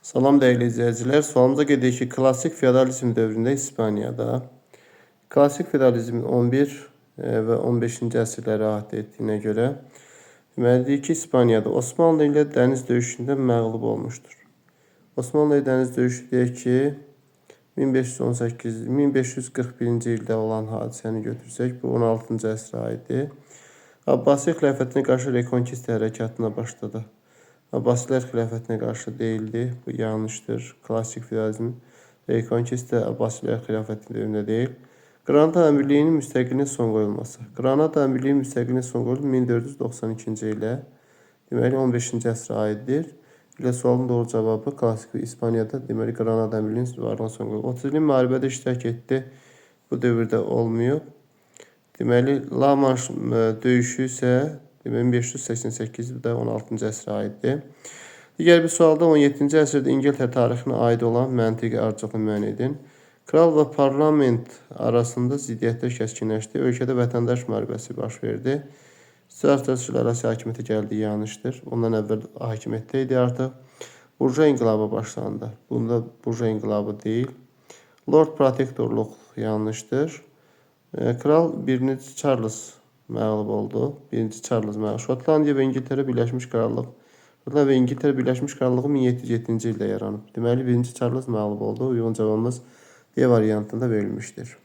Salam değerli izleyiciler. Sualımıza gedirik ki, klassik feodalizm dövründə İspaniyada klassik feodalizmin 11 və 15-ci əsrlərə aid etdiyinə görə deməlidir ki, İspaniyada Osmanlı ilə dəniz döyüşündə məğlub olmuşdur. Osmanlı ilə dəniz döyüşü deyək ki, 1541-ci ildə olan hadisəni götürsək, bu 16-cı əsrə aiddir. Abbasi xilafətinə qarşı rekonkist hərəkatına başladı. Abbasilər xilafətinə qarşı deyildi. Bu yanlışdır. Klassik feodalizm rekonkist də Abbasilər xilafəti dövründə deyil. Granada Əmirliyinin müstəqiliyinə son qoyulması. Granada Əmirliyinin müstəqiliyinə son qoyulması 1492-ci ilə, deməli 15-ci əsrə aiddir. Ilə sualın doğru cavabı klassik İspaniyada deməli Granada Əmirliyinin varlığına son qoyulması. 30 illik müharibədə iştirak etdi. Bu dövrdə olmuyor. Deməli La Manche döyüşü isə 1588-də 16-cı əsrə aiddir. Digər bir sualda 17-ci əsrdə İngiltərə tarixinə aid olan məntiqi ardıcılı müəyyən edin. Kral və parlament arasında ziddiyyətlər kəskinləşdi. Ölkədə vətəndaş müharibəsi baş verdi. Siyasətçilər arası hakimiyyətə gəldiyi yanlışdır. Ondan əvvəl hakimiyyətdə idi artıq. Burja inqilabı başlandı. Bunda burja inqilabı deyil. Lord Protektorluq yanlışdır. Kral 1-ci Charles məğlub oldu. 1-ci Charles məğlub. Şotlandiya və İngiltərə Birləşmiş Krallıq. Şotlandiya və İngiltərə Birləşmiş Krallığı 1707-ci ildə yaranıb. Deməli 1-ci Charles məğlub oldu. Uyğun cavabımız D variantında verilmişdir.